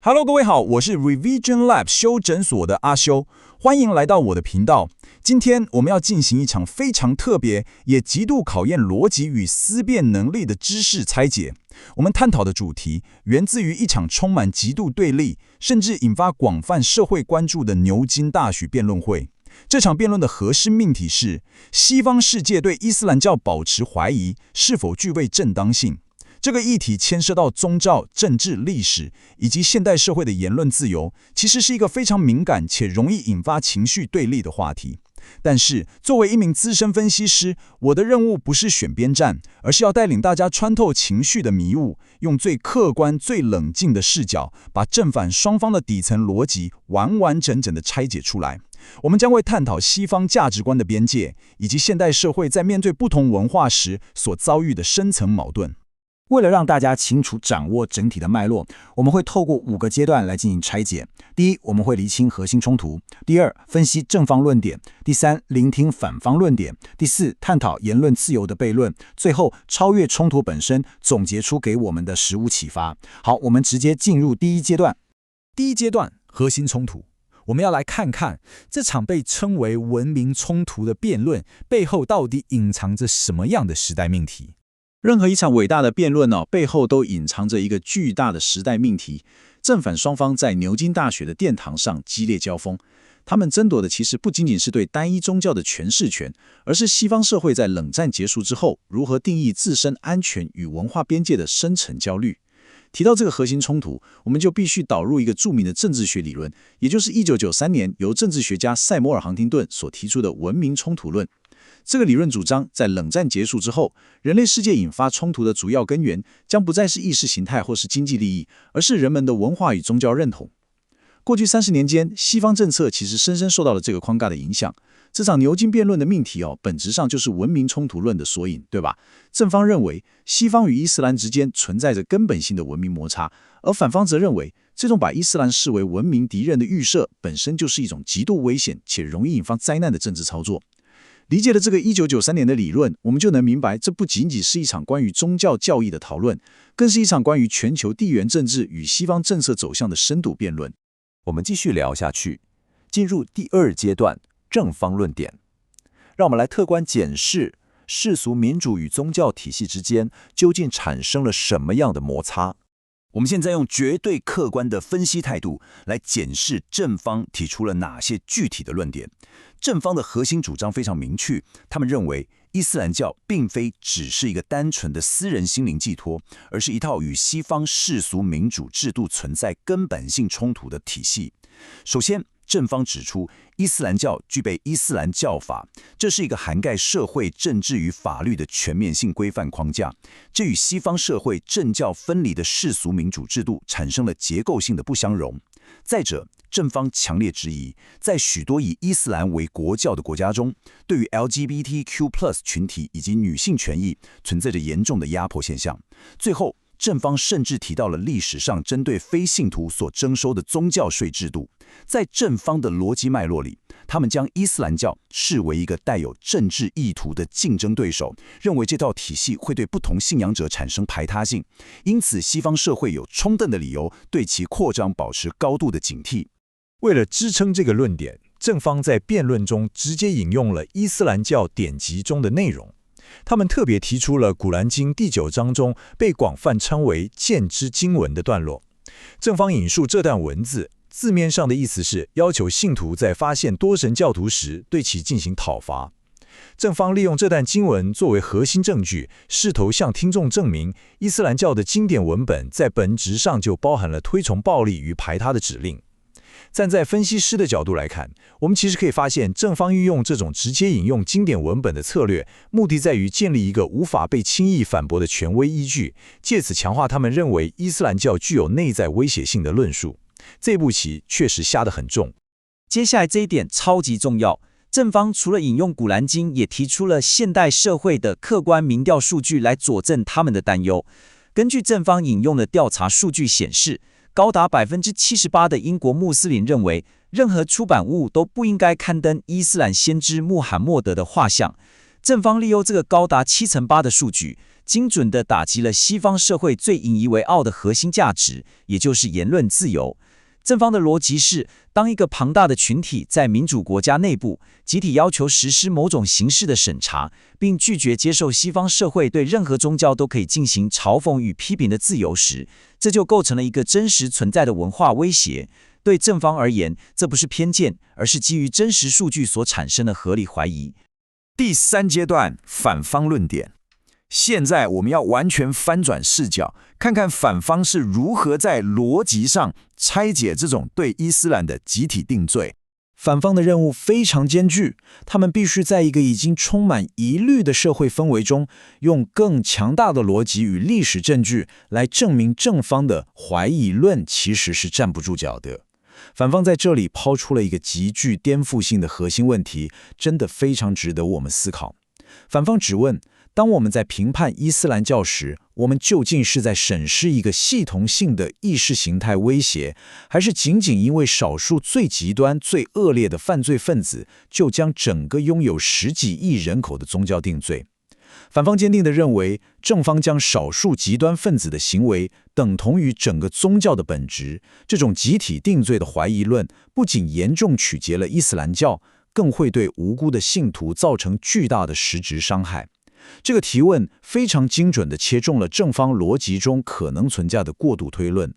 Hello， 各位好，我是 Revision Lab 修诊所的阿修，欢迎来到我的频道。今天我们要进行一场非常特别，也极度考验逻辑与思辨能力的知识拆解。我们探讨的主题源自于一场充满极度对立，甚至引发广泛社会关注的牛津大学辩论会。这场辩论的核心命题是：西方世界对伊斯兰教保持怀疑，是否具备正当性？这个议题牵涉到宗教、政治、历史以及现代社会的言论自由，其实是一个非常敏感且容易引发情绪对立的话题。但是，作为一名资深分析师，我的任务不是选边站，而是要带领大家穿透情绪的迷雾，用最客观、最冷静的视角，把正反双方的底层逻辑完完整整地拆解出来。我们将会探讨西方价值观的边界，以及现代社会在面对不同文化时所遭遇的深层矛盾。为了让大家清楚掌握整体的脉络，我们会透过5个阶段来进行拆解。第一，我们会厘清核心冲突；第二，分析正方论点；第三，聆听反方论点；第四，探讨言论自由的悖论；最后，超越冲突本身，总结出给我们的实务启发。好，我们直接进入第一阶段。第一阶段，核心冲突。我们要来看看这场被称为文明冲突的辩论背后到底隐藏着什么样的时代命题。任何一场伟大的辩论背后都隐藏着一个巨大的时代命题。正反双方在牛津大学的殿堂上激烈交锋，他们争夺的其实不仅仅是对单一宗教的诠释权，而是西方社会在冷战结束之后如何定义自身安全与文化边界的深层焦虑。提到这个核心冲突，我们就必须导入一个著名的政治学理论，也就是1993年由政治学家塞摩尔·杭廷顿所提出的文明冲突论。这个理论主张，在冷战结束之后，人类世界引发冲突的主要根源将不再是意识形态或是经济利益，而是人们的文化与宗教认同。过去30年间，西方政策其实深深受到了这个框架的影响。这场牛津辩论的命题本质上就是文明冲突论的缩影，对吧？正方认为西方与伊斯兰之间存在着根本性的文明摩擦，而反方则认为这种把伊斯兰视为文明敌人的预设本身就是一种极度危险且容易引发灾难的政治操作。理解了这个1993年的理论，我们就能明白，这不仅仅是一场关于宗教教义的讨论，更是一场关于全球地缘政治与西方政策走向的深度辩论。我们继续聊下去，进入第2阶段，正方论点。让我们来客观检视世俗民主与宗教体系之间究竟产生了什么样的摩擦。我们现在用绝对客观的分析态度来检视正方提出了哪些具体的论点。正方的核心主张非常明确，他们认为伊斯兰教并非只是一个单纯的私人心灵寄托，而是一套与西方世俗民主制度存在根本性冲突的体系。首先，正方指出，伊斯兰教具备伊斯兰教法，这是一个涵盖社会、政治与法律的全面性规范框架，这与西方社会政教分离的世俗民主制度产生了结构性的不相容。再者，正方强烈质疑，在许多以伊斯兰为国教的国家中，对于 LGBTQ+ 群体以及女性权益存在着严重的压迫现象。最后，正方甚至提到了历史上针对非信徒所征收的宗教税制度。在正方的逻辑脉络里，他们将伊斯兰教视为一个带有政治意图的竞争对手，认为这套体系会对不同信仰者产生排他性，因此西方社会有充分的理由对其扩张保持高度的警惕。为了支撑这个论点，正方在辩论中直接引用了伊斯兰教典籍中的内容。他们特别提出了《古兰经》第9章中被广泛称为剑之经文的段落。正方引述这段文字，字面上的意思是要求信徒在发现多神教徒时对其进行讨伐。正方利用这段经文作为核心证据，试图向听众证明伊斯兰教的经典文本在本质上就包含了推崇暴力与排他的指令。站在分析师的角度来看，我们其实可以发现，正方运用这种直接引用经典文本的策略，目的在于建立一个无法被轻易反驳的权威依据，借此强化他们认为伊斯兰教具有内在威胁性的论述。这步棋确实下得很重。接下来这一点超级重要，正方除了引用古兰经，也提出了现代社会的客观民调数据来佐证他们的担忧。根据正方引用的调查数据显示，高达 78% 的英国穆斯林认为，任何出版物都不应该刊登伊斯兰先知穆罕默德的画像。正方利用这个高达78%的数据，精准地打击了西方社会最引以为傲的核心价值，也就是言论自由。正方的逻辑是，当一个庞大的群体在民主国家内部集体要求实施某种形式的审查，并拒绝接受西方社会对任何宗教都可以进行嘲讽与批评的自由时，这就构成了一个真实存在的文化威胁。对正方而言，这不是偏见，而是基于真实数据所产生的合理怀疑。第三阶段，反方论点。现在我们要完全翻转视角，看看反方是如何在逻辑上拆解这种对伊斯兰的集体定罪。反方的任务非常艰巨，他们必须在一个已经充满疑虑的社会氛围中，用更强大的逻辑与历史证据来证明正方的怀疑论其实是站不住脚的。反方在这里抛出了一个极具颠覆性的核心问题，真的非常值得我们思考。反方质问，当我们在评判伊斯兰教时，我们究竟是在审视一个系统性的意识形态威胁，还是仅仅因为少数最极端、最恶劣的犯罪分子，就将整个拥有10几亿人口的宗教定罪？反方坚定地认为，正方将少数极端分子的行为等同于整个宗教的本质。这种集体定罪的怀疑论，不仅严重曲解了伊斯兰教，更会对无辜的信徒造成巨大的实质伤害。这个提问非常精准地切中了正方逻辑中可能存在的过度推论。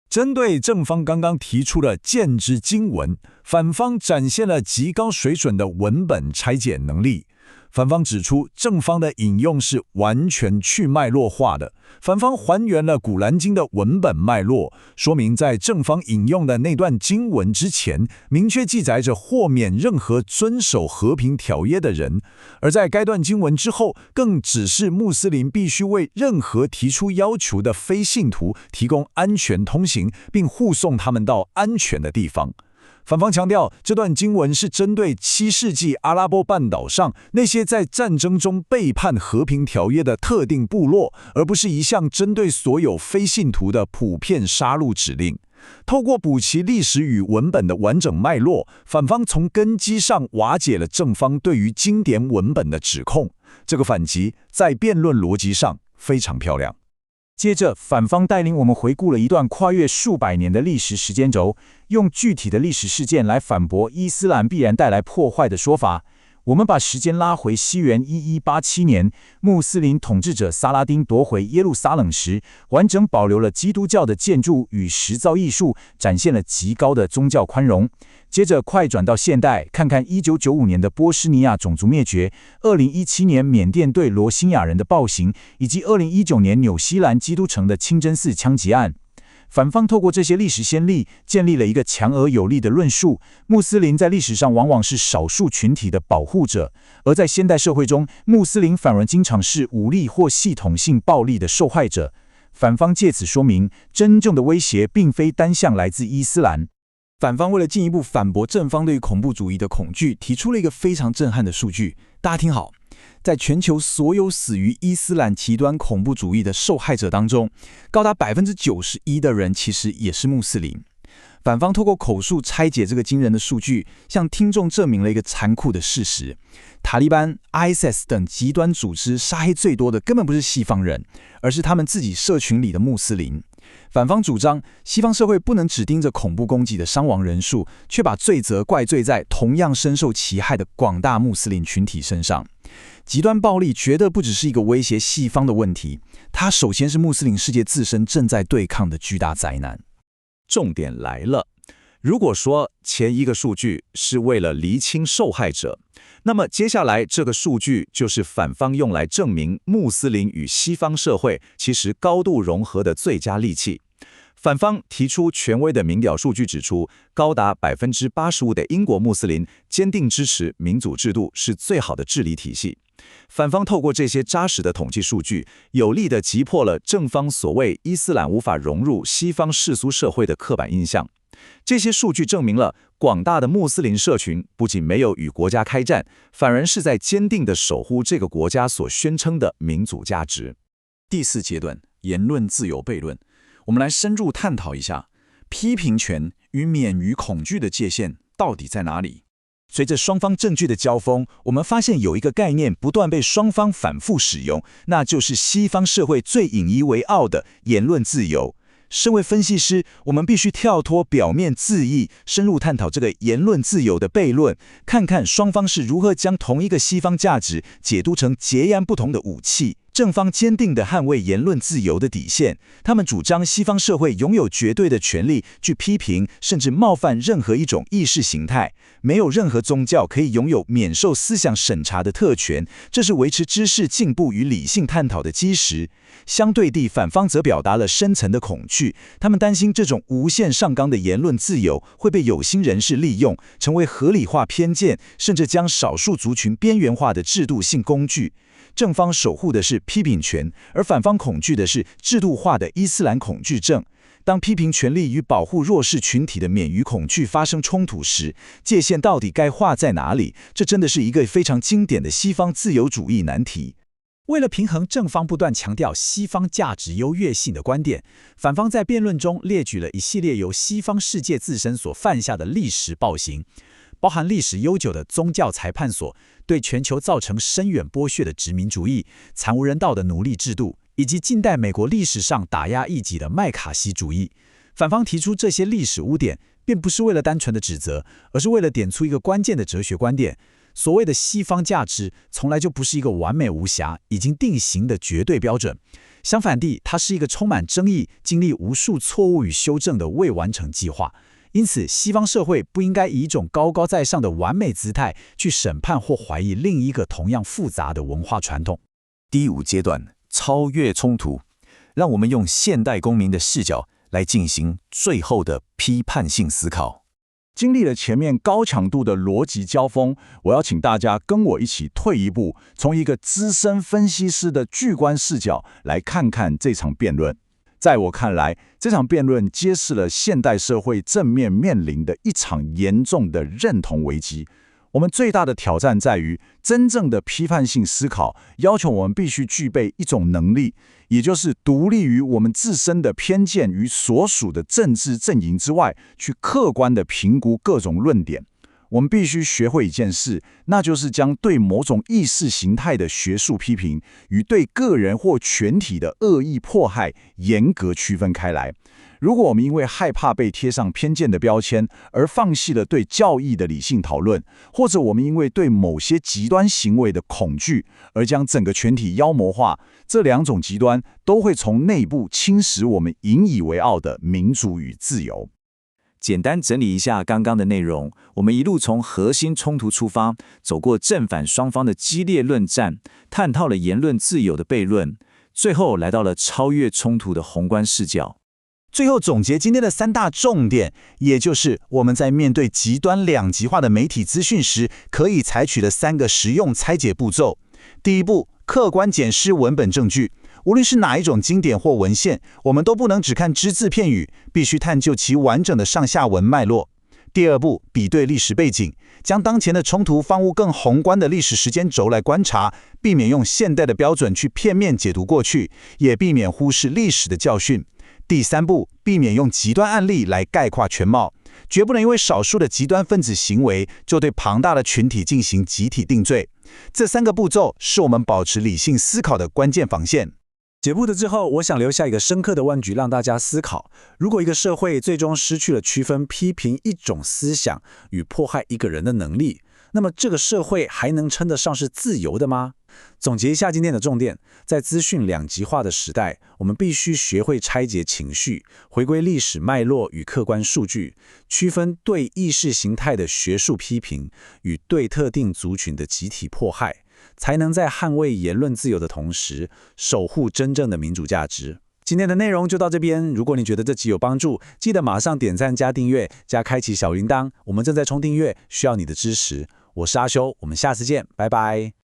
针对正方刚刚提出的见之经文，反方展现了极高水准的文本拆解能力。反方指出，正方的引用是完全去脉络化的。反方还原了《古兰经》的文本脉络，说明在正方引用的那段经文之前，明确记载着豁免任何遵守和平条约的人；而在该段经文之后，更指示穆斯林必须为任何提出要求的非信徒提供安全通行，并护送他们到安全的地方。反方强调，这段经文是针对7世纪阿拉伯半岛上那些在战争中背叛和平条约的特定部落，而不是一项针对所有非信徒的普遍杀戮指令。透过补齐历史与文本的完整脉络，反方从根基上瓦解了正方对于经典文本的指控。这个反击在辩论逻辑上非常漂亮。接着，反方带领我们回顾了一段跨越数百年的历史时间轴，用具体的历史事件来反驳伊斯兰必然带来破坏的说法。我们把时间拉回西元1187年，穆斯林统治者萨拉丁夺回耶路撒冷时，完整保留了基督教的建筑与石造艺术，展现了极高的宗教宽容。接着快转到现代，看看1995年的波斯尼亚种族灭绝，2017年缅甸对罗兴亚人的暴行，以及2019年纽西兰基督城的清真寺枪击案。反方透过这些历史先例，建立了一个强而有力的论述：穆斯林在历史上往往是少数群体的保护者，而在现代社会中，穆斯林反而经常是武力或系统性暴力的受害者。反方借此说明，真正的威胁并非单向来自伊斯兰。反方为了进一步反驳正方对于恐怖主义的恐惧，提出了一个非常震撼的数据。大家听好，在全球所有死于伊斯兰极端恐怖主义的受害者当中，高达91%的人其实也是穆斯林。反方透过口述拆解这个惊人的数据，向听众证明了一个残酷的事实：塔利班、ISIS 等极端组织杀害最多的根本不是西方人，而是他们自己社群里的穆斯林。反方主张，西方社会不能只盯着恐怖攻击的伤亡人数，却把罪责怪罪在同样深受其害的广大穆斯林群体身上。极端暴力绝对不只是一个威胁西方的问题，它首先是穆斯林世界自身正在对抗的巨大灾难。重点来了，如果说前一个数据是为了厘清受害者，那么接下来这个数据就是反方用来证明穆斯林与西方社会其实高度融合的最佳利器。反方提出权威的民调数据指出，高达85%的英国穆斯林坚定支持民主制度是最好的治理体系。反方透过这些扎实的统计数据，有力地击破了正方所谓伊斯兰无法融入西方世俗社会的刻板印象。这些数据证明了广大的穆斯林社群不仅没有与国家开战，反而是在坚定地守护这个国家所宣称的民主价值。第4阶段，言论自由悖论。我们来深入探讨一下，批评权与免于恐惧的界限到底在哪里？随着双方证据的交锋，我们发现有一个概念不断被双方反复使用，那就是西方社会最引以为傲的言论自由。身为分析师，我们必须跳脱表面字义，深入探讨这个言论自由的悖论，看看双方是如何将同一个西方价值解读成截然不同的武器。正方坚定地捍卫言论自由的底线，他们主张西方社会拥有绝对的权利去批评甚至冒犯任何一种意识形态，没有任何宗教可以拥有免受思想审查的特权，这是维持知识进步与理性探讨的基石。相对地，反方则表达了深层的恐惧，他们担心这种无限上纲的言论自由会被有心人士利用，成为合理化偏见，甚至将少数族群边缘化的制度性工具。正方守护的是批评权，而反方恐惧的是制度化的伊斯兰恐惧症。当批评权利与保护弱势群体的免于恐惧发生冲突时，界限到底该画在哪里？这真的是一个非常经典的西方自由主义难题。为了平衡正方不断强调西方价值优越性的观点，反方在辩论中列举了一系列由西方世界自身所犯下的历史暴行，包含历史悠久的宗教裁判所对全球造成深远剥削的殖民主义、惨无人道的奴隶制度，以及近代美国历史上打压异己的麦卡锡主义。反方提出这些历史污点，并不是为了单纯的指责，而是为了点出一个关键的哲学观点：所谓的西方价值，从来就不是一个完美无瑕、已经定型的绝对标准。相反地，它是一个充满争议、经历无数错误与修正的未完成计划。因此，西方社会不应该以一种高高在上的完美姿态去审判或怀疑另一个同样复杂的文化传统。第5阶段，超越冲突，让我们用现代公民的视角来进行最后的批判性思考。经历了前面高强度的逻辑交锋，我要请大家跟我一起退一步，从一个资深分析师的巨观视角来看看这场辩论。在我看来，这场辩论揭示了现代社会正面临的一场严重的认同危机。我们最大的挑战在于，真正的批判性思考要求我们必须具备一种能力，也就是独立于我们自身的偏见与所属的政治阵营之外，去客观地评估各种论点。我们必须学会一件事，那就是将对某种意识形态的学术批评与对个人或全体的恶意迫害严格区分开来。如果我们因为害怕被贴上偏见的标签而放弃了对教义的理性讨论，或者我们因为对某些极端行为的恐惧而将整个全体妖魔化，这两种极端都会从内部侵蚀我们引以为傲的民主与自由。简单整理一下刚刚的内容，我们一路从核心冲突出发，走过正反双方的激烈论战，探讨了言论自由的悖论，最后来到了超越冲突的宏观视角。最后总结今天的3大重点，也就是我们在面对极端两极化的媒体资讯时，可以采取的3个实用拆解步骤。第一步，客观检视文本证据。无论是哪一种经典或文献，我们都不能只看只字片语，必须探究其完整的上下文脉络。第二步，比对历史背景，将当前的冲突放入更宏观的历史时间轴来观察，避免用现代的标准去片面解读过去，也避免忽视历史的教训。第三步，避免用极端案例来概括全貌，绝不能因为少数的极端分子行为就对庞大的群体进行集体定罪。这3个步骤是我们保持理性思考的关键防线。解布的之后，我想留下一个深刻的问句让大家思考：如果一个社会最终失去了区分批评一种思想与迫害一个人的能力，那么这个社会还能称得上是自由的吗？总结一下今天的重点，在资讯两极化的时代，我们必须学会拆解情绪，回归历史脉络与客观数据，区分对意识形态的学术批评与对特定族群的集体迫害，才能在捍卫言论自由的同时，守护真正的民主价值。今天的内容就到这边，如果你觉得这集有帮助，记得马上点赞加订阅加开启小铃铛，我们正在冲订阅，需要你的支持。我是阿修，我们下次见，拜拜。